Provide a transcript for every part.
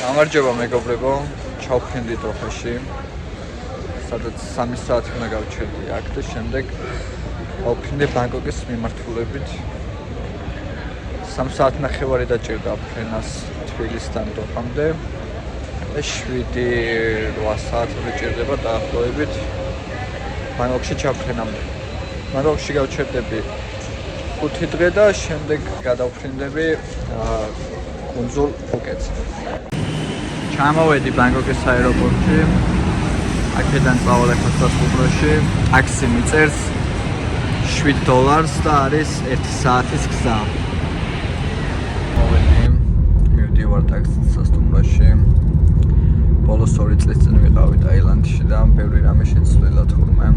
გამარჯობა მეგობრებო, ჩავფრინდით როხაში. სადაც 3 საათი უნდა გავჩერდი აქ და შემდეგ გავფრინდე ბანგკოკის მიმართულებით. 3 საათნახევარი დაჭირდა ფრენას თბილისიდან დოჰამდე და 7-8 საათი დაჭირდება დაახლოებით ბანგკოკში ჩავფრენამდე. ბანგკოკში გავჩერდები 5 დღე და შემდეგ გადავფრინდები კუნძულ ფუკეტზე. ჩამოვედი ბანგკოკის აეროპორტში. აქედან წავალ სასტუმროში. ტაქსი მიწერს $7 და არის 1 საათის გზა. მივდივარ ტაქსით სასტუმროში. ბოლოს 2 წლის წინ ვიყავი ტაილანდში და ბევრი რამე შეცვლილა თურმე.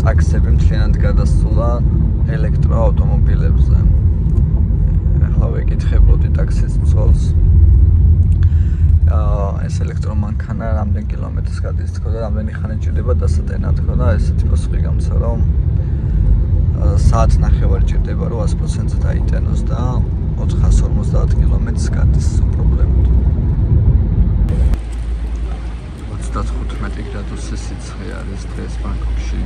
ტაქსები მთლიანად გადასულა ელექტროავტომობილებზე. ახლა ვეკითხებოდი ტაქსის მძღოლს. ეს ელექტრომანქანა რამდენ კილომეტრს გადის თქო და რამდენი ხანი ჭირდება დასატენა თქო და ესეთი პასუხი გამცა რომ საათნახევარი ჭირდება რომ 100%-ზე დაიტენოს და 450 კილომეტრს გადის უპრობლემოდ. 35 გრადუსი სიცხე არის დღეს ბანგკოკში.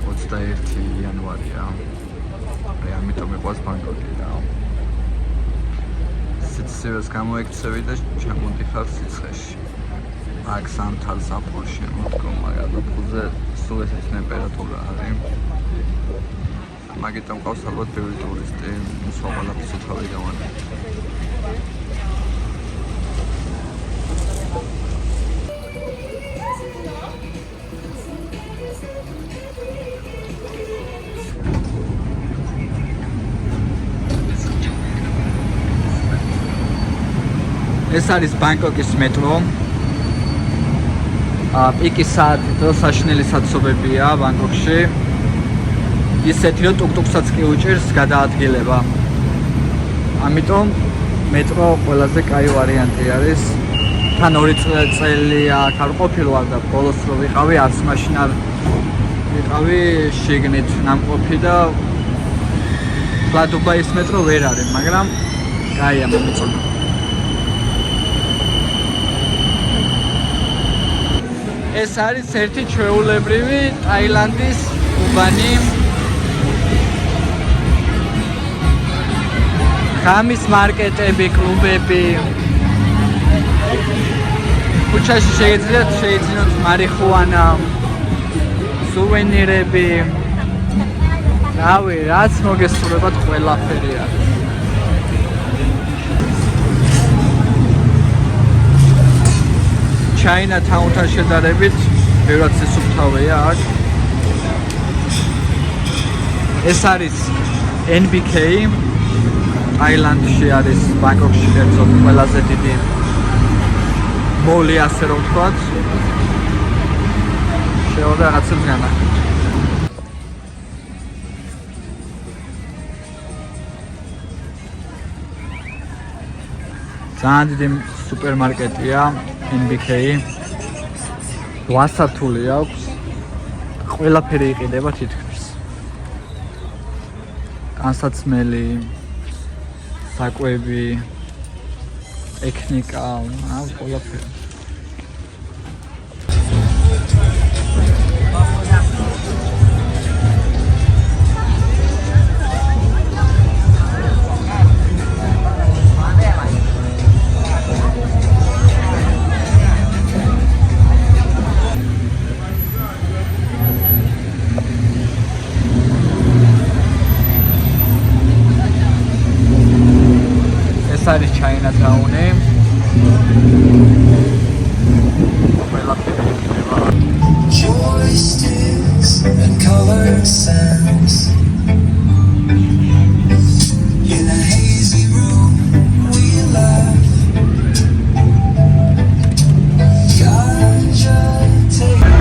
21 იანვარია. ამიტომ მიყვარს ბანგკოკი და სიცივეს გამოექცევი და ჩამოდიხარ სიცხეში. აქ სამთარ ზაფხულში მოდგომა გადაფულზე სულ ესეთი ტემპერატურა არის. მაგიტომ ყავს ალბათ ბევრი ტურისტი, სულ ყველაფერს თავი გავანებთ. ეს არის ბანგკოკის მეტრო. პიკის საათი და საშინელი საცობებია ბანგკოკში. ისეთი რომ ტუკ-ტუკსაც კი უჭირს გადაადგილება. ამიტომ მეტრო ყველაზე კაი ვარიანტი არის. თან 2 წელი აქ არ ყოფილვარ და ბოლოს რო ვიყავი არც მაშინ არ ვიყავი შიგნით ნამყოფი და ხლა დუბაის მეტრო ვერ არის, მაგრამ კაია მომწონდა. ეს არის ერთი ჩვეულებრივი ტაილანდის უბანი. ღამის მარკეტები, კლუბები. ქუჩაში შეიძლება მარიხუანა, სუვენირები. რავი, რაც მოგესურვებათ ყველაფერი არის. ჩაინათაუნთან შედარებით ბევრად სისუფთავეა აქ. ეს არის NBK. ტაილანდში არის ბანგკოკში კერძოდ ყველაზე დიდი მოლი, ასე რომ ვთქვათ. შეუძლია რაღაცებს განახილოთ. ძალიან დიდი სუპერმარკეტია NBK. 8 სართული აქვს. ყველაფერი იყიდება თითქმის. განსაცმელი, საკვები, ტექნიკა, ყველაფერი. ეს არის ჩაინათაუნი. ყველაფერი იქნება. Joysticks and colored sands. In a hazy room we laugh. Ganja take.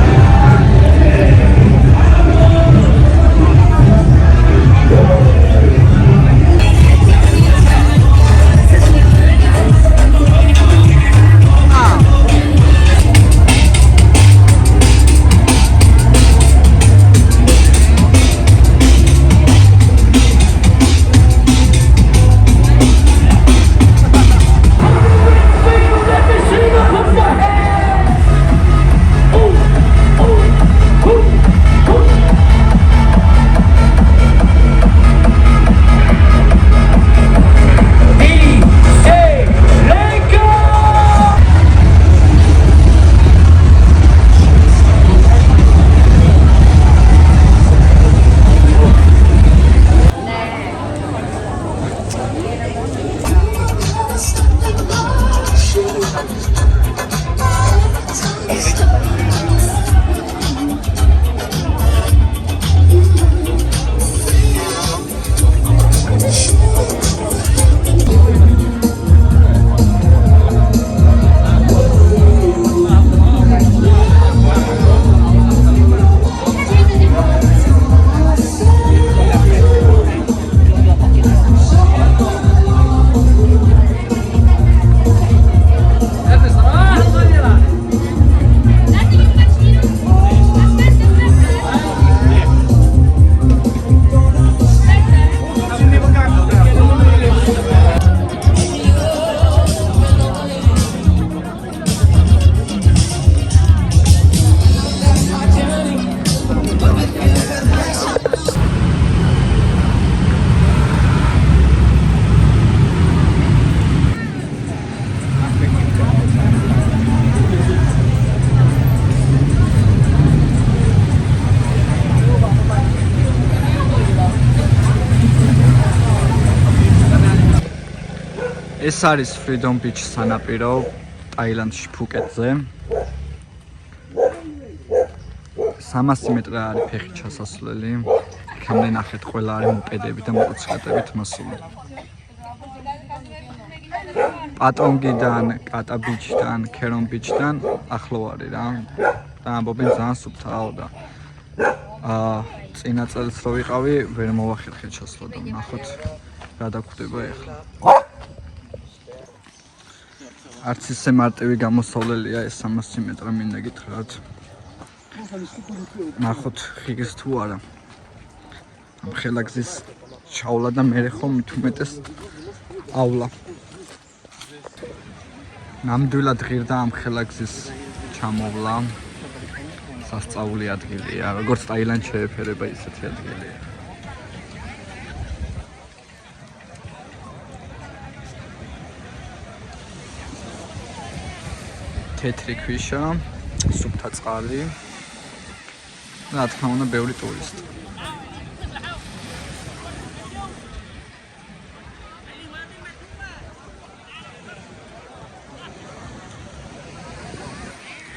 ეს არის Freedom Beach სანაპირო ტაილანდში ფუკეტზე. 300 მეტრა არის ფეხი ჩასასვლელი. იქამდე ნახეთ ყველა არის მოპედები და მოტოციკლებით მოსული. პატონგიდან, კატა ბიჩიდან, ქერონ ბიჩიდან ახლო არის რა. და ამბობენ ძალიან სუფთაა და წინა წელს რო ვიყავი, ვერ მოვახერხე ჩასვლა და ნახოთ რა დაგვდება ახლა. არც ისე მარტივი გამოსავლელია ეს 300 მეტრა მინდა გითხრათ. ნახოთ ხიგის თუ არა. ამ ხელაგზის ჩავლა და მე ხომ მithumetes ავლა. ნამდვილად ღირდა ამ ხელაგზის ჩამოვლა. სასწაული ადგილია, როგორც ტაილანდში შეეფერება ისეთი ადგილია. თეთრი ქვიშა, სუფთა წყალი. რა თქმა უნდა, ბევრი ტურისტი.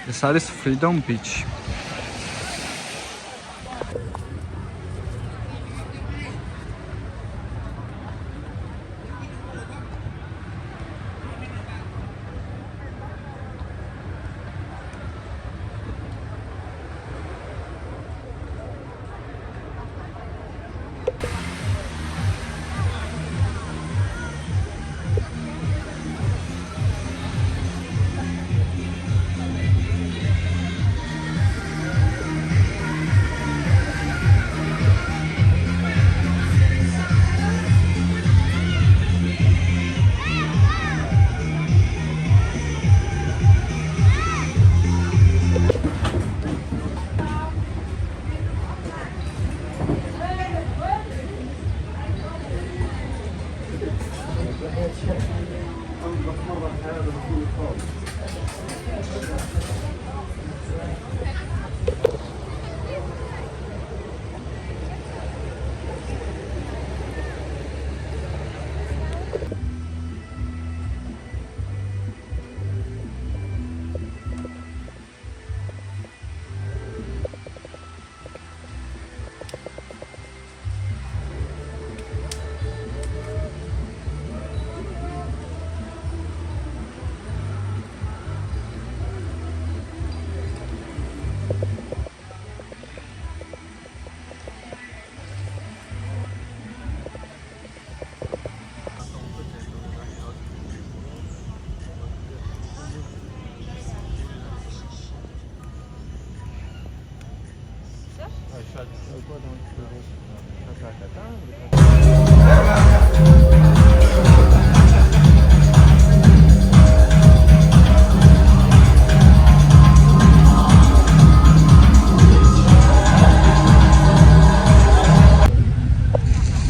ეს არის Freedom Beach.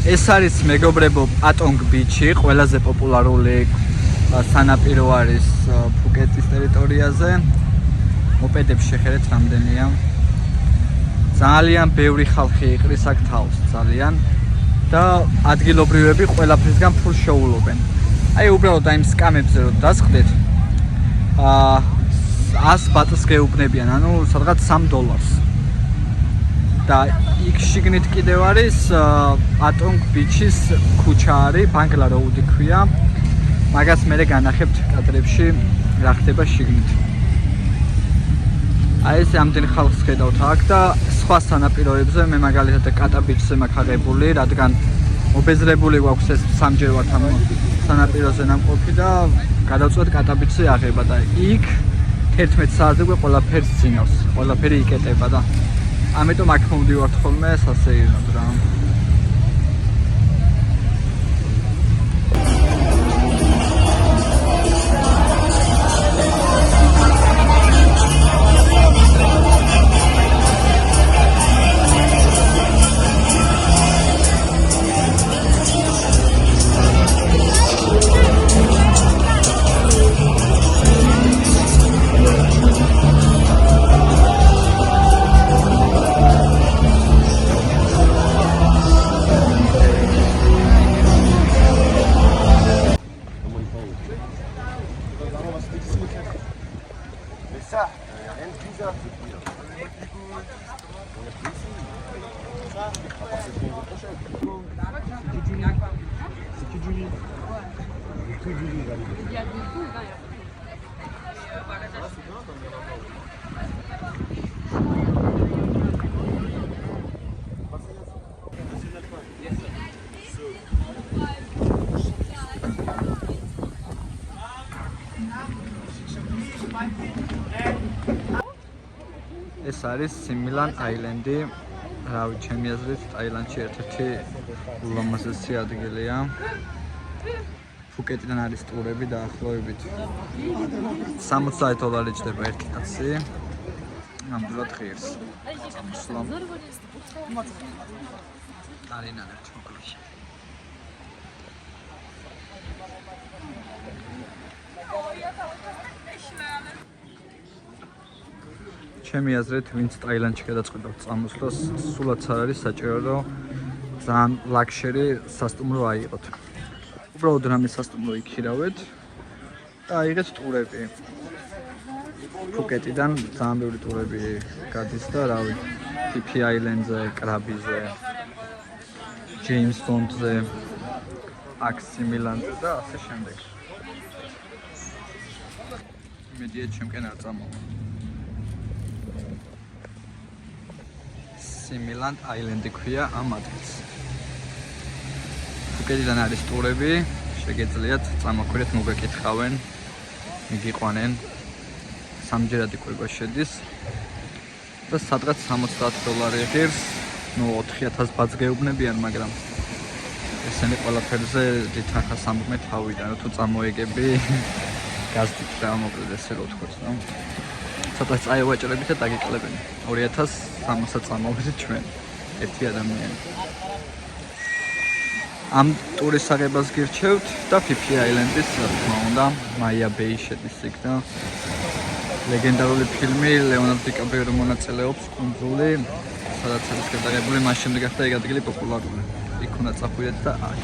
ეს არის მეგობრებო პატონგ ბიჩი, ყველაზე პოპულარული სანაპირო არის ფუკეტის ტერიტორიაზე. მოპედებს შეხედეთ რამდენია. ძალიან ბევრი ხალხი იყრის აქ თავს, ძალიან და ადგილობრივები ყველაფრისგან ფულს შეულობენ. აი უბრალოდ აი სკამებზე რომ დასხდეთ, 100 ბატს გეუბნებიან, ანუ სადღაც $3. და იქ შიგნით კიდევ არის პატონგ ბიჩის ქუჩა არის, ბანგლა როუდი ქვია. მაგას მე განახებთ კადრებში რა ხდება შიგნით. აი ეს ამდენ ხალხს ხედავთ აქ და სხვა სანაპიროებზე მე მაგალითად კატა ბიჩზე მაქვს აღებული, რადგან მობეზრებული გვაქვს ეს სამჯერ ვართ ამ სანაპიროზე ნამყოფი და გადავწყვეტ კატა ბიჩზე აღება და იქ 11 საათზე ყველაფერს წინავს, ყველაფერი იკეტება და ამიტომ აქ მომდივართ ხოლმე სასეირნოდ რა. ეს არის სიმილან აილენდი, რავი, ჩემი აზრით ტაილანდში ერთ-ერთი ულამაზესი ადგილია. ფუკეტიდან არის ტურები დაახლოებით $60 ჯდება ერთი კაცი. ნამდვილად ღირს. წამოსვლა. არინანერთ მოკლედ. ჩემი აზრით, ვინც ტაილანდში გადაწყვეტავს წამოსვლას, სულაც არ არის საჭირო, რომ ძალიან ლაქშერი სასტუმრო აიღოთ. უბრალოდ რამე სასტუმრო იქირავეთ და აიღეთ ტურები. ფუკეტიდან ძალიან ბევრი ტურები გადის და რავი, ფიფი აილენდზე, კრაბიზე, ჯეიმს ბონდზე, აქ სიმილანზე და ასე შემდეგ. იმედია ჩემკენ არ წამოვა. სიმილანდ აილენდი ქვია ამ ადგილს. ფუკეტიდან არის ტურები, შეგეძლიათ წამოხვიდეთ, მოგეკითხავენ, მიგიყვანენ. სამჯერადი კვება შედის და სადღაც $60 ღირს, ნუ 4000 ბატს გეუბნებიან, მაგრამ ესენი ყველაფერზე დითახას ამბმე თავიდან, თუ წამოეგები გაზდით და მოკლედ ესე რო ვთქვათ, ნუ ცოტა წაევაჭრებით და დაგეკლებენ. 2300 წამოვიდეთ ჩვენ ერთი ადამიანი. ამ ტურის აღებას გირჩევთ და ფიფი აილენდის, რა თქმა უნდა, მაია ბეი შედის იქ და ლეგენდარული ფილმი ლეონარდო დიკაპრიო მონაწილეობს კუნძული, სადაც არის გადაღებული, მას შემდეგ ახლა ეგ ადგილი პოპულარული. იქ უნდა წახვიდეთ და აქ.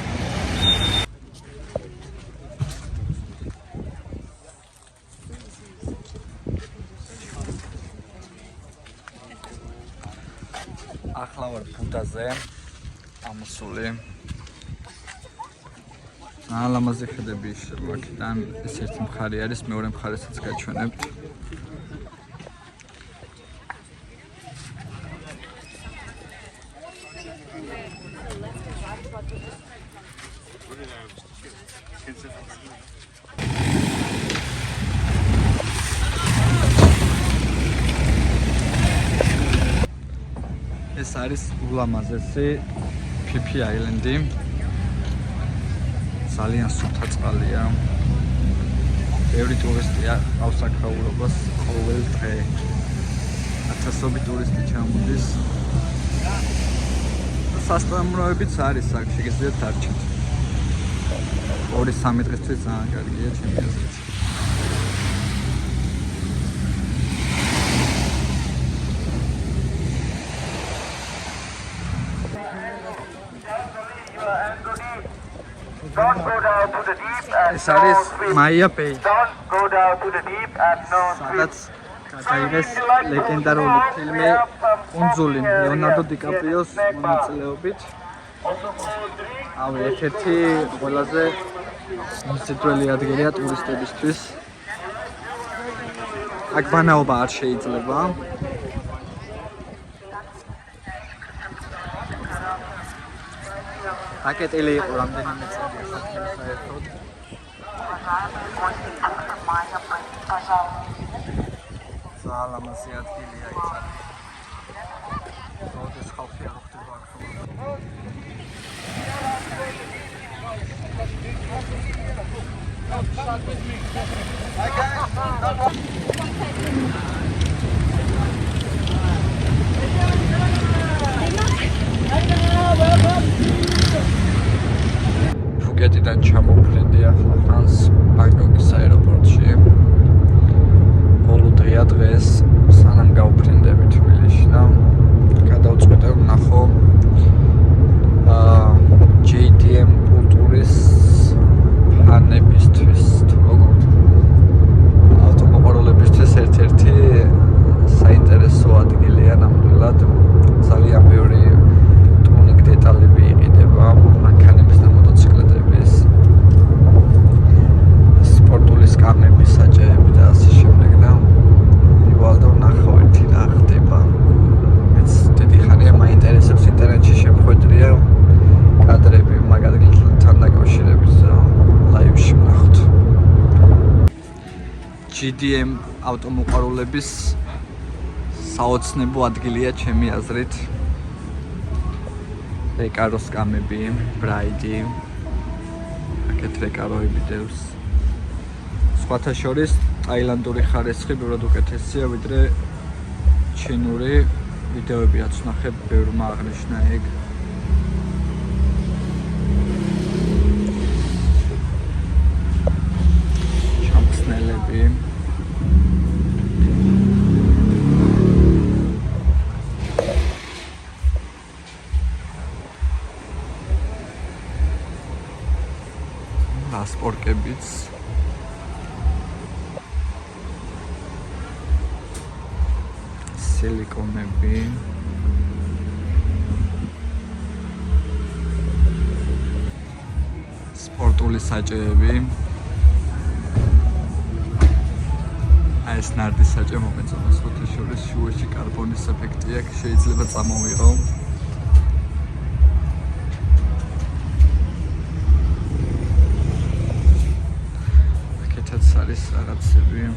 ახლა ვარ ბუდაზე, ამოსული. ალამაზე ხედები აქედან ეს ერთი მხარე არის, მეორე მხარესაც გაჩვენებთ. ეს არის ულამაზესი ფიფი აილენდი. ძალიან სუფთა წყალია. ბევრი ტურისტია ყავს აქაურობას ყოველ დღე. ათასობით ტურისტი ჩამოდის. სასტუმროებიც არის აქ, შეგიძლიათ დარჩეთ. 2-3 დღისთვის ძალიან კარგია ჩემი აზრით. Don't go down to the deep and ეს არის მაია ბეი. don't go down to სადაც გადაიღეს ლეგენდარული ფილმი კუნძული ლეონარდო დიკაპრიოს მონაწილეობით. ერთ-ერთი ყველაზე მისდეველი ადგილია ტურისტებისთვის. აქ ბანაობა არ შეიძლება. აკეტილი იყო რამდენიმე წელი საერთოდ. Salamasi ადგილია ის არის. როდეს ხალხი არ ხდება აქ. ფუკეტიდან ჩამოვფრინდი ახლა ხანს ბანგკოკის აეროპორტში. დღეა დღეს სანამ გავფრინდები თბილისში და გადავწყვიტე ვნახო JDM კულტურის ფანებისთვის როგორ ავტომობილობისთვის ერთ-ერთი საინტერესო ადგილია ნამდვილად ძალიან ბევრი ტუნინგ დეტალები იყიდება მანქანების და მოტოციკლეტების სპორტული სკამების საჭეები და ასე შემდეგ და ვალდა ვნახო ერთი რა ხდება. მეც დიდი ხანია მაინტერესებს ინტერნეტში შემოხვედრია კადრები მაგ ადგილთან დაკავშირებით და ლაივში ვნახოთ. GDM ავტომოყვარულების საოცნებო ადგილია ჩემი აზრით. რეკარო სკამები, ბრაიდი, აქეთ რეკაროები დევს. სხვათა შორის ტაილანდური ხარისხი ბევრად უკეთესია ვიდრე ჩინური ვიდეოებიაც ვნახე ბევრმა აღნიშნა ეგ. ჩამხსნელები პასპორტებიც სილიკონები სპორტული საჭეები ეს ნარდის საჭე მომეწონა სხვათა შორის შუაში კარბონის ეფექტი აქვს შეიძლება წამოვიღო აქეთაც არის რაღაცები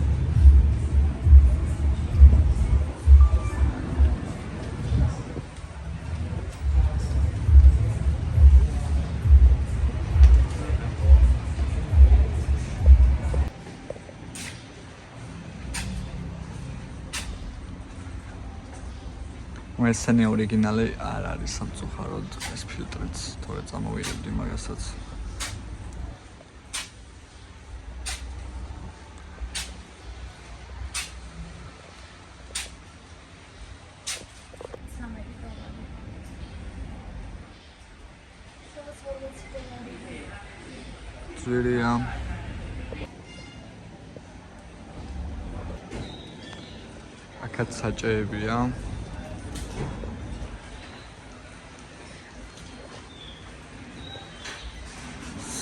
ესენი ორიგინალი არ არის სამწუხაროდ ეს ფილტრიც თორე წამოვიღებდი მაგასაც ძვირია აქაც საჭეებია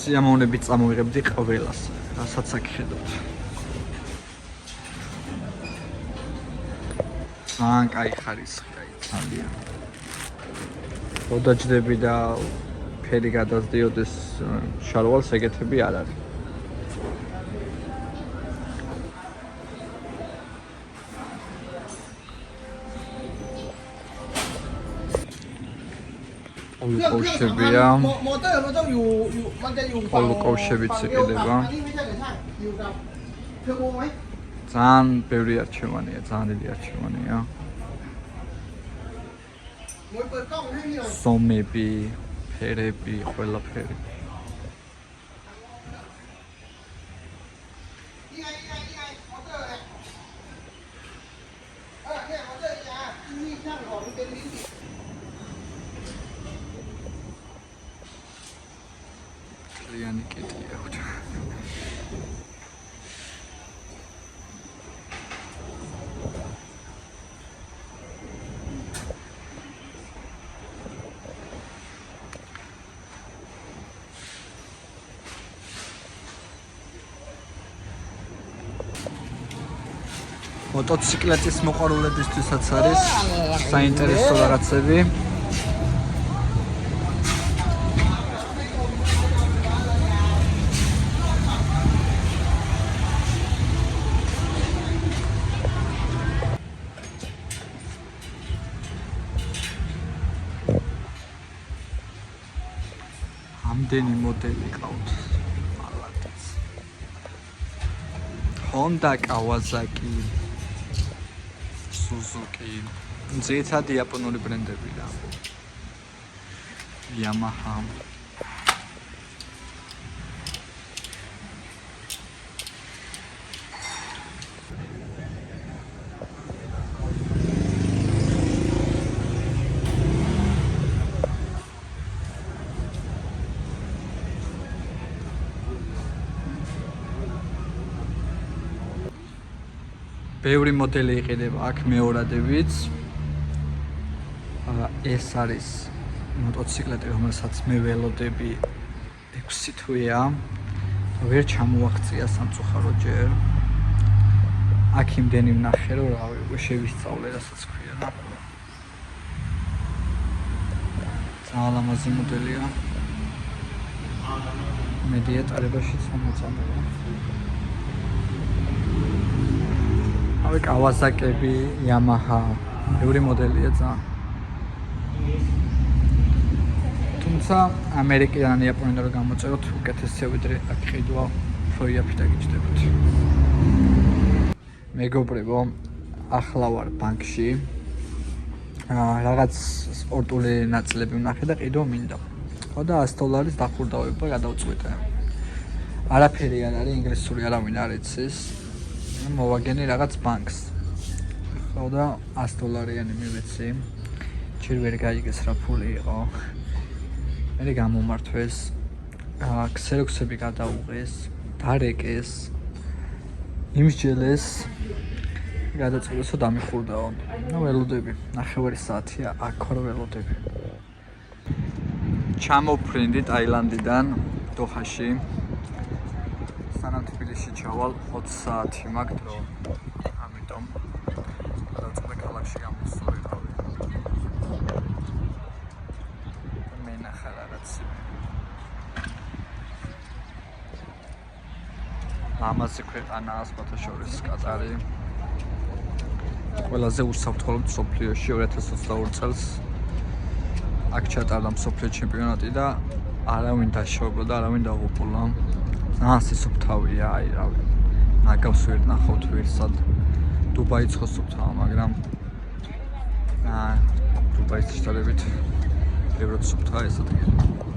სიამოვნებით წამოვიღებდი ყველას, რასაც აქ ხედავთ. ძალიან კაი ხარისხია, ძალიან. რო დაჯდები და ფერი გადაზდიოდეს შარვალს ეგეთები არ არის. კოვშებია კოვშებიც იყიდება ძალიან ბევრი არჩევანია ძალიან დიდი არჩევანია სომები ფერები ყველაფერი მოტოციკლეთის მოყვარულებისთვისაც არის საინტერესო რაღაცები. ამდენი მოდელი ყავთ. Honda, Kawasaki, Suzuki. ძირითადად იაპონური ბრენდებია. Yamaha. ბევრი მოდელი იყიდება აქ მეორადებიც. ეს არის მოტოციკლეტი, რომელსაც მე ველოდები 6 თვეა. ვერ ჩამოვაქცია სამწუხაროჯერ. აქ იმდენი ვნახე, რომ რავი, უკვე შევისწავლე, რასაც ქვია. ძალიან ლამაზი მოდელია. მე დიეტარებაშიც მომწამეა. ავი Kawasaki, Yamaha, ბევრი მოდელია ძალიან. თუმცა ამერიკიდან იაპონიდან რო გამოწეროთ, უკეთესია ვიდრე აქ ყიდვა ფოიაფი დაგიჯდებათ. მეგობრებო, ახლა ვარ ბანკში. რაღაც სპორტული ნაწილები ვნახე და ყიდვა მინდა. ხო და $100 დახურდავება გადავწყვიტე. არაფერი არ არის, ინგლისური არავინ არ იცის. მოვაგენი რაღაც ბანკს. ხო და $100-იანი მივეცი. ჯერ ვერ გაიგეს რა ფული იყო. მე გამომართვეს. ქსეროქსები გადაუღეს, დარეკეს. იმსჯელეს. გადაწყვიტეს რომ დამიხურდაო. ველოდები. 9 საათია აქ ვარ ველოდები. ჩამოფრინდი ტაილანდიდან დოჰაში. სანამ თბილისში ჩავალ 20 საათი მაქვს დრო. ამიტომ გადავწყვეტე ქალაქში გამოსულიყავი. მე ნახე რაღაც. ლამაზი ქვეყანაა სპათაშორის კატარი. ყველაზე უსაფრთხოებად მსოფლიოში 2022 წელს აქ ჩატარდა მსოფლიო ჩემპიონატი და არავინ დაშავებულა და არავინ დაღუპულა. სისუფთავია, აი რავი. ნაგავს ვერ ნახავთ ვერსად. დუბაიც ხო სუფთავა, მაგრამ დუბაის შედარებით ბევრად სუფთაა ეს ადგილი.